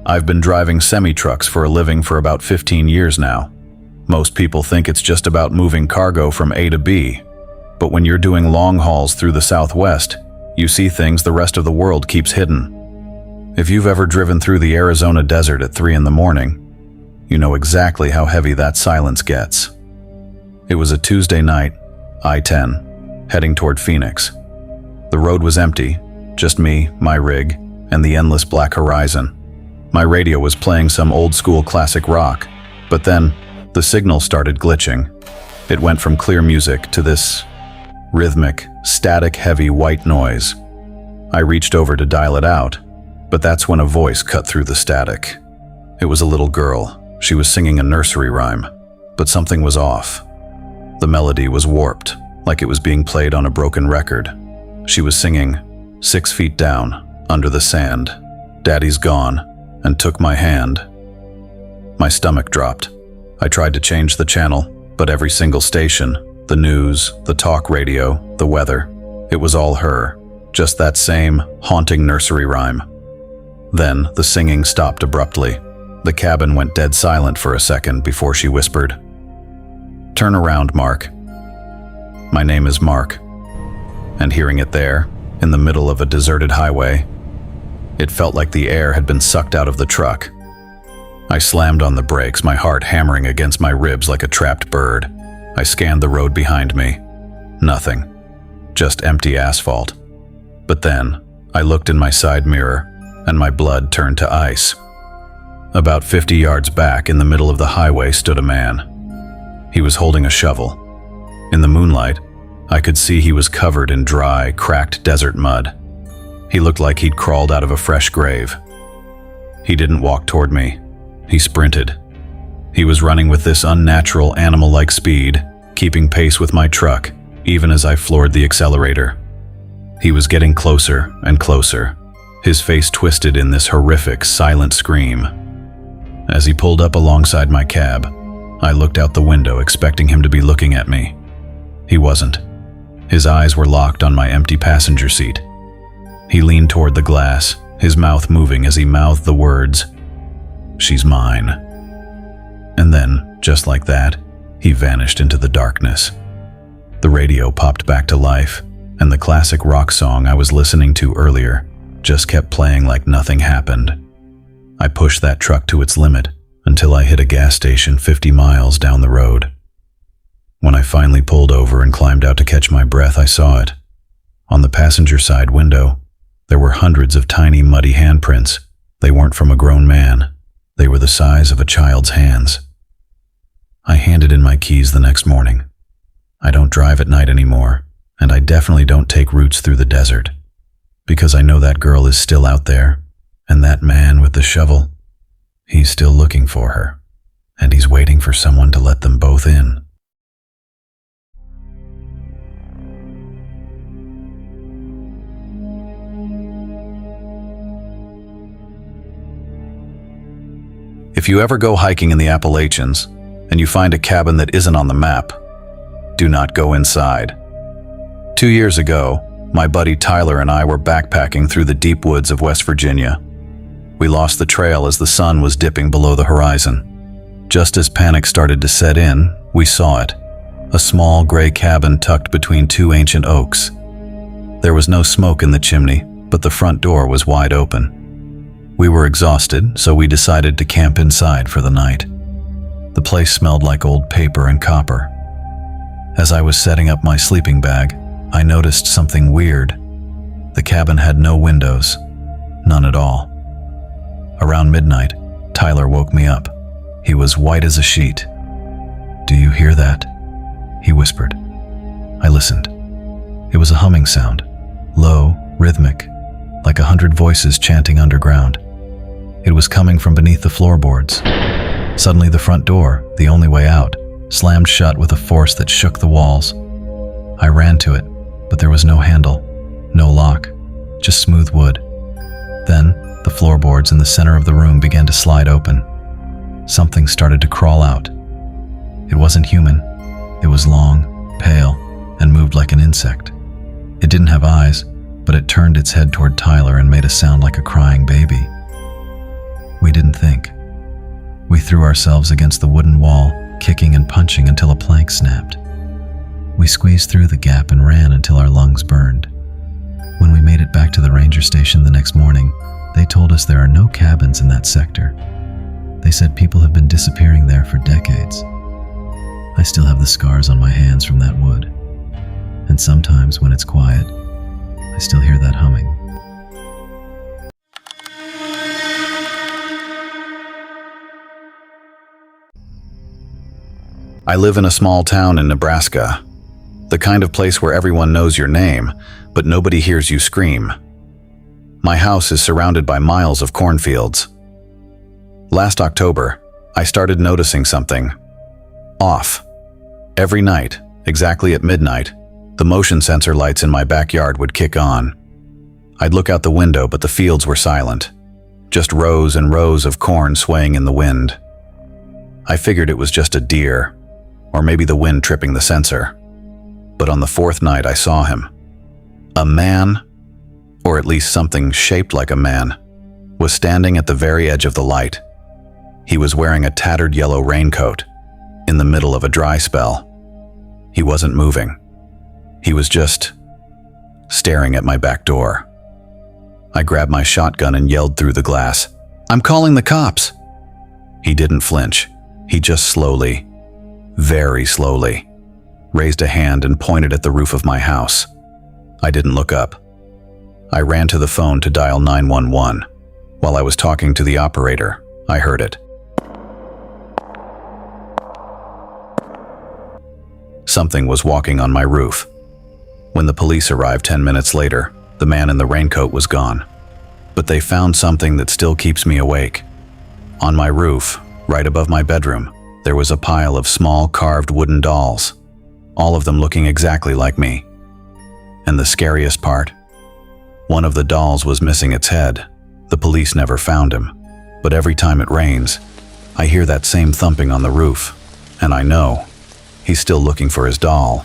I've been driving semi-trucks for a living for about 15 years now. Most people think it's just about moving cargo from A to B, but when you're doing long hauls through the Southwest, you see things the rest of the world keeps hidden. If you've ever driven through the Arizona desert at 3 in the morning, you know exactly how heavy that silence gets. It was a Tuesday night, I-10, heading toward Phoenix. The road was empty, just me, my rig, and the endless black horizon. My radio was playing some old-school classic rock, but then the signal started glitching. It went from clear music to this rhythmic, static-heavy white noise. I reached over to dial it out, but that's when a voice cut through the static. It was a little girl. She was singing a nursery rhyme, but something was off. The melody was warped, like it was being played on a broken record. She was singing, 6 feet down, under the sand, Daddy's gone, and took my hand. My stomach dropped. I tried to change the channel, but every single station, the news, the talk radio, the weather, it was all her, just that same haunting nursery rhyme. Then the singing stopped abruptly. The cabin went dead silent for a second before she whispered, "Turn around, Mark." My name is Mark. And hearing it there, in the middle of a deserted highway, it felt like the air had been sucked out of the truck. I slammed on the brakes, my heart hammering against my ribs like a trapped bird. I scanned the road behind me. Nothing. Just empty asphalt. But then, I looked in my side mirror, and my blood turned to ice. About 50 yards back, in the middle of the highway, stood a man. He was holding a shovel. In the moonlight, I could see he was covered in dry, cracked desert mud. He looked like he'd crawled out of a fresh grave. He didn't walk toward me. He sprinted. He was running with this unnatural, animal-like speed, keeping pace with my truck, even as I floored the accelerator. He was getting closer and closer, his face twisted in this horrific, silent scream. As he pulled up alongside my cab, I looked out the window expecting him to be looking at me. He wasn't. His eyes were locked on my empty passenger seat. He leaned toward the glass, his mouth moving as he mouthed the words, "She's mine." And then, just like that, he vanished into the darkness. The radio popped back to life, and the classic rock song I was listening to earlier just kept playing like nothing happened. I pushed that truck to its limit until I hit a gas station 50 miles down the road. When I finally pulled over and climbed out to catch my breath, I saw it. On the passenger side window, there were hundreds of tiny, muddy handprints. They weren't from a grown man. They were the size of a child's hands. I handed in my keys the next morning. I don't drive at night anymore, and I definitely don't take routes through the desert, because I know that girl is still out there, and that man with the shovel, he's still looking for her, and he's waiting for someone to let them both in. If you ever go hiking in the Appalachians, and you find a cabin that isn't on the map, do not go inside. 2 years ago, my buddy Tyler and I were backpacking through the deep woods of West Virginia. We lost the trail as the sun was dipping below the horizon. Just as panic started to set in, we saw it, a small gray cabin tucked between 2 ancient oaks. There was no smoke in the chimney, but the front door was wide open. We were exhausted, so we decided to camp inside for the night. The place smelled like old paper and copper. As I was setting up my sleeping bag, I noticed something weird. The cabin had no windows, none at all. Around midnight, Tyler woke me up. He was white as a sheet. "Do you hear that?" he whispered. I listened. It was a humming sound, low, rhythmic, like 100 voices chanting underground. It was coming from beneath the floorboards. Suddenly the front door, the only way out, slammed shut with a force that shook the walls. I ran to it, but there was no handle, no lock, just smooth wood. Then, the floorboards in the center of the room began to slide open. Something started to crawl out. It wasn't human. It was long, pale, and moved like an insect. It didn't have eyes, but it turned its head toward Tyler and made a sound like a crying baby. We didn't think. We threw ourselves against the wooden wall, kicking and punching until a plank snapped. We squeezed through the gap and ran until our lungs burned. When we made it back to the ranger station the next morning, they told us there are no cabins in that sector. They said people have been disappearing there for decades. I still have the scars on my hands from that wood. And sometimes when it's quiet, I still hear that humming. I live in a small town in Nebraska. The kind of place where everyone knows your name, but nobody hears you scream. My house is surrounded by miles of cornfields. Last October, I started noticing something off. Every night, exactly at midnight, the motion sensor lights in my backyard would kick on. I'd look out the window, but the fields were silent, just rows and rows of corn swaying in the wind. I figured it was just a deer, or maybe the wind tripping the sensor. But on the fourth night, I saw him. A man, or at least something shaped like a man, was standing at the very edge of the light. He was wearing a tattered yellow raincoat, in the middle of a dry spell. He wasn't moving. He was just staring at my back door. I grabbed my shotgun and yelled through the glass, "I'm calling the cops!" He didn't flinch. He just slowly, very slowly, raised a hand and pointed at the roof of my house. I didn't look up. I ran to the phone to dial 911. While I was talking to the operator, I heard it. Something was walking on my roof. When the police arrived 10 minutes later, the man in the raincoat was gone. But they found something that still keeps me awake. On my roof, right above my bedroom, there was a pile of small carved wooden dolls, all of them looking exactly like me. And the scariest part? One of the dolls was missing its head. The police never found him. But every time it rains, I hear that same thumping on the roof, and I know he's still looking for his doll.